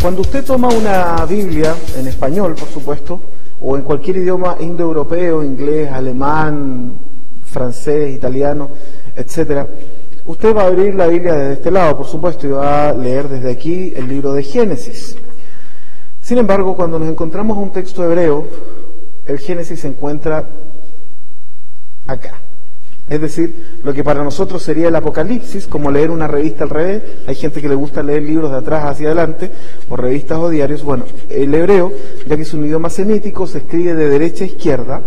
Cuando usted toma una Biblia en español, por supuesto, o en cualquier idioma indoeuropeo, inglés, alemán, francés, italiano, etcétera, usted va a abrir la Biblia desde este lado, por supuesto, y va a leer desde aquí el libro de Génesis. Sin embargo, cuando nos encontramos a un texto hebreo, el Génesis se encuentra acá. Es decir, lo que para nosotros sería el Apocalipsis, como leer una revista al revés. Hay gente que le gusta leer libros de atrás hacia adelante, o revistas o diarios. Bueno, el hebreo, ya que es un idioma semítico, se escribe de derecha a izquierda.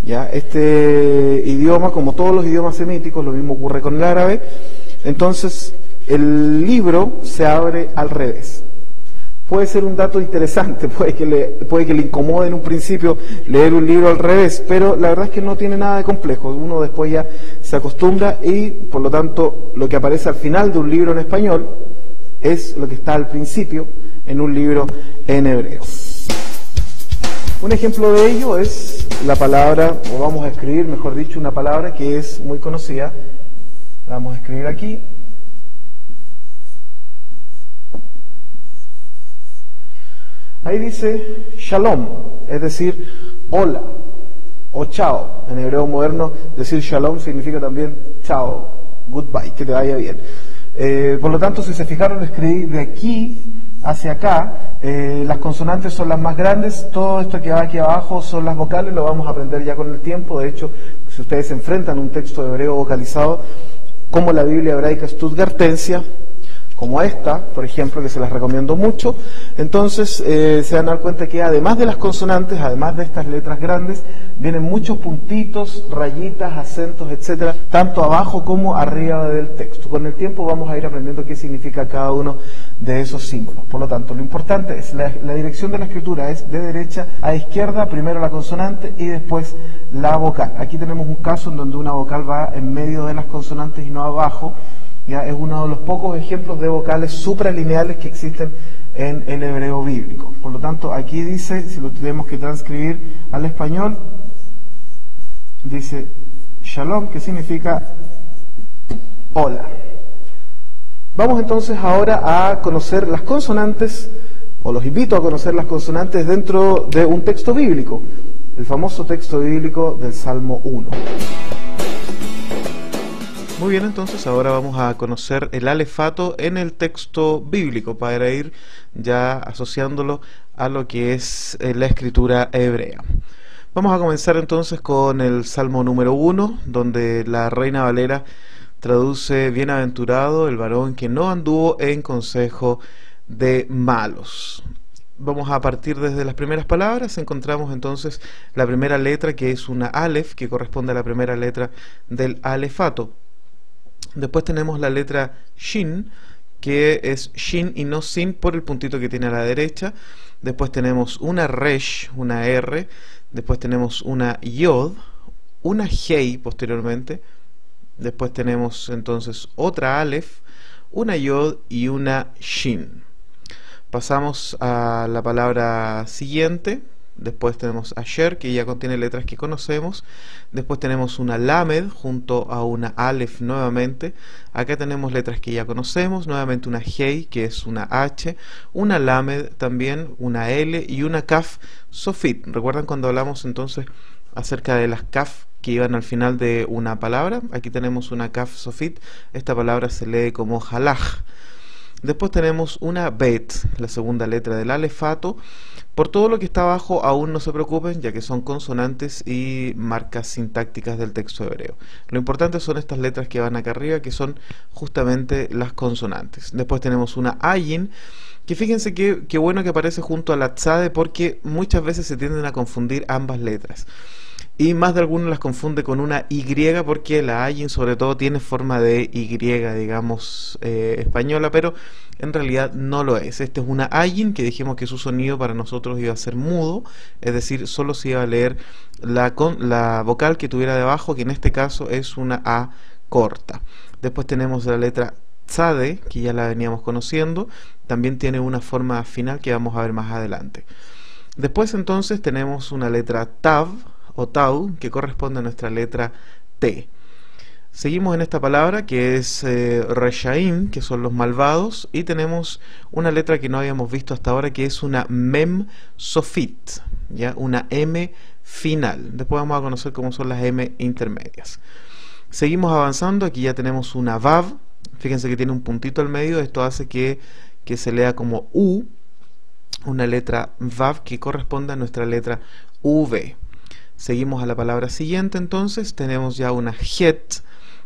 ¿Ya? Este idioma, como todos los idiomas semíticos, lo mismo ocurre con el árabe. Entonces, el libro se abre al revés. Puede ser un dato interesante, puede que le incomode en un principio leer un libro al revés, pero la verdad es que no tiene nada de complejo. Uno después ya se acostumbra y, por lo tanto, lo que aparece al final de un libro en español es lo que está al principio en un libro en hebreo. Un ejemplo de ello es la palabra, o vamos a escribir, mejor dicho, una palabra que es muy conocida. La vamos a escribir aquí. Ahí dice shalom, es decir, hola o chao. En hebreo moderno decir shalom significa también chao, goodbye, que te vaya bien. Por lo tanto, si se fijaron, escribí de aquí hacia acá, las consonantes son las más grandes, todo esto que va aquí abajo son las vocales, lo vamos a aprender ya con el tiempo. De hecho, si ustedes se enfrentan a un texto de hebreo vocalizado, como la Biblia hebraica Stuttgartensia, como esta, por ejemplo, que se las recomiendo mucho, entonces se van a dar cuenta que además de las consonantes, además de estas letras grandes, vienen muchos puntitos, rayitas, acentos, etcétera, tanto abajo como arriba del texto. Con el tiempo vamos a ir aprendiendo qué significa cada uno de esos símbolos. Por lo tanto, lo importante es la dirección de la escritura es de derecha a izquierda, primero la consonante y después la vocal. Aquí tenemos un caso en donde una vocal va en medio de las consonantes y no abajo. Ya es uno de los pocos ejemplos de vocales supralineales que existen en el hebreo bíblico. Por lo tanto, aquí dice, si lo tenemos que transcribir al español, dice shalom, que significa hola. Vamos entonces ahora a conocer las consonantes, o los invito a conocer las consonantes dentro de un texto bíblico, el famoso texto bíblico del Salmo 1. Muy bien, entonces ahora vamos a conocer el alefato en el texto bíblico para ir ya asociándolo a lo que es la escritura hebrea. Vamos a comenzar entonces con el Salmo número 1, donde la Reina Valera traduce: bienaventurado el varón que no anduvo en consejo de malos. Vamos a partir desde las primeras palabras. Encontramos entonces la primera letra, que es una alef, que corresponde a la primera letra del alefato. Después tenemos la letra Shin, que es Shin y no Sin por el puntito que tiene a la derecha. Después tenemos una Resh, una R. Después tenemos una Yod, una Hei posteriormente. Después tenemos entonces otra Aleph, una Yod y una Shin. Pasamos a la palabra siguiente. Después tenemos Asher, que ya contiene letras que conocemos. Después tenemos una Lamed junto a una Aleph nuevamente. Acá tenemos letras que ya conocemos. Nuevamente una Hei, que es una H. Una Lamed también, una L y una Kaf Sofit. ¿Recuerdan cuando hablamos entonces acerca de las Kaf que iban al final de una palabra? Aquí tenemos una Kaf Sofit. Esta palabra se lee como Halach. Después tenemos una Bet, la segunda letra del alefato. Por todo lo que está abajo aún no se preocupen, ya que son consonantes y marcas sintácticas del texto hebreo. Lo importante son estas letras que van acá arriba, que son justamente las consonantes. Después tenemos una Ayin, que fíjense qué bueno que aparece junto a la Tzade, porque muchas veces se tienden a confundir ambas letras. Y más de alguno las confunde con una Y, porque la Ayin sobre todo tiene forma de Y, digamos, española, pero en realidad no lo es. Este es una Ayin, que dijimos que su sonido para nosotros iba a ser mudo, es decir, solo se iba a leer la vocal que tuviera debajo, que en este caso es una A corta. Después tenemos la letra Tzade, que ya la veníamos conociendo, también tiene una forma final que vamos a ver más adelante. Después entonces tenemos una letra Tav, o Tau, que corresponde a nuestra letra T. Seguimos en esta palabra que es Reshaim, que son los malvados, y tenemos una letra que no habíamos visto hasta ahora, que es una Mem Sofit, ¿ya? Una M final. Después vamos a conocer cómo son las M intermedias. Seguimos avanzando, aquí ya tenemos una Vav, fíjense que tiene un puntito al medio, esto hace que se lea como U, una letra Vav que corresponde a nuestra letra V. Seguimos a la palabra siguiente, entonces tenemos ya una Het,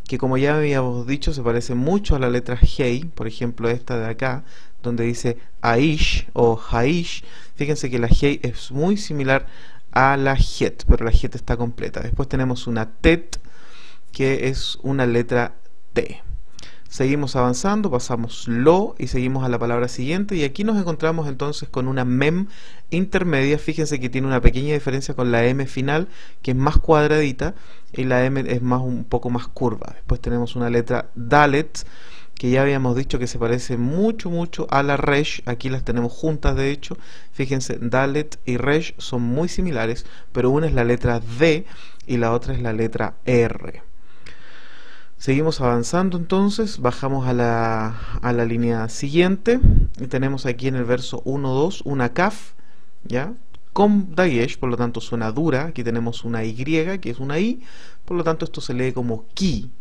que como ya habíamos dicho se parece mucho a la letra Hei, por ejemplo esta de acá, donde dice Aish o Haish. Fíjense que la Hei es muy similar a la Het, pero la Het está completa. Después tenemos una Tet, que es una letra T. Seguimos avanzando, pasamos Lo y seguimos a la palabra siguiente, y aquí nos encontramos entonces con una Mem intermedia. Fíjense que tiene una pequeña diferencia con la M final, que es más cuadradita, y la M es un poco más curva. Después tenemos una letra Dalet, que ya habíamos dicho que se parece mucho a la Resh. Aquí las tenemos juntas, de hecho. Fíjense, Dalet y Resh son muy similares, pero una es la letra D y la otra es la letra R. Seguimos avanzando entonces, bajamos a la línea siguiente y tenemos aquí en el verso 1-2 una Kaf, ¿ya? Con Dagesh, por lo tanto suena dura. Aquí tenemos una Y, que es una I, por lo tanto esto se lee como Ki.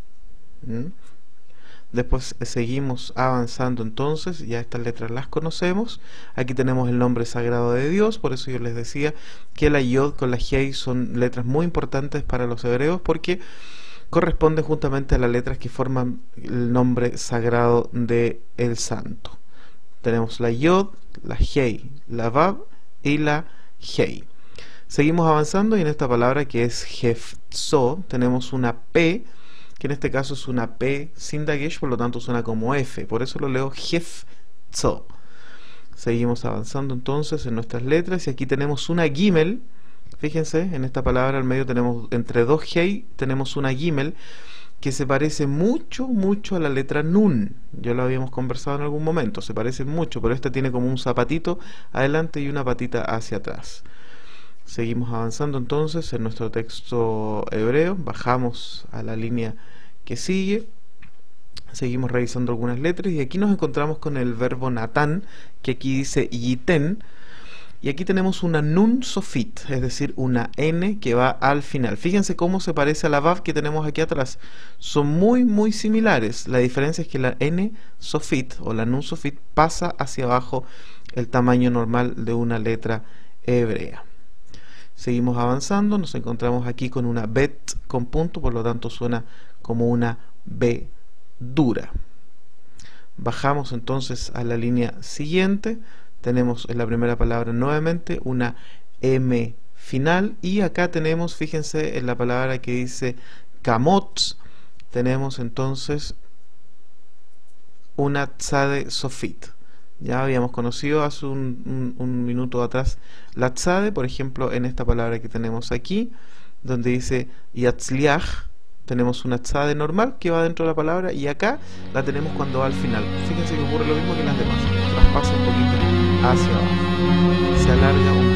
Después seguimos avanzando entonces, ya estas letras las conocemos. Aquí tenemos el nombre sagrado de Dios, por eso yo les decía que la Yod con la Hei son letras muy importantes para los hebreos, porque corresponde justamente a las letras que forman el nombre sagrado de el santo. Tenemos la Yod, la Hei, la Vav y la Hei. Seguimos avanzando y en esta palabra que es Hefzo tenemos una P, que en este caso es una P sin Dagesh, por lo tanto suena como F, por eso lo leo Hefzo. Seguimos avanzando entonces en nuestras letras y aquí tenemos una Gimel. Fíjense, en esta palabra al medio tenemos, entre dos Hei, tenemos una Gimel que se parece mucho a la letra Nun. Ya lo habíamos conversado en algún momento, se parece mucho, pero esta tiene como un zapatito adelante y una patita hacia atrás. Seguimos avanzando entonces en nuestro texto hebreo, bajamos a la línea que sigue, seguimos revisando algunas letras y aquí nos encontramos con el verbo Natán, que aquí dice Yiten. Y aquí tenemos una Nun Sofit, es decir, una N que va al final. Fíjense cómo se parece a la Vav que tenemos aquí atrás. Son muy similares. La diferencia es que la N Sofit o la Nun Sofit pasa hacia abajo el tamaño normal de una letra hebrea. Seguimos avanzando, nos encontramos aquí con una Bet con punto, por lo tanto suena como una B dura. Bajamos entonces a la línea siguiente. Tenemos en la primera palabra nuevamente una M final y acá tenemos, fíjense en la palabra que dice Kamot, tenemos entonces una Tzade Sofit. Ya habíamos conocido hace un minuto atrás la Tzade, por ejemplo en esta palabra que tenemos aquí, donde dice Yatzliach, tenemos una Tzade normal que va dentro de la palabra y acá la tenemos cuando va al final. Fíjense que ocurre lo mismo que en las demás, traspasa un poquito hacia abajo, se alarga un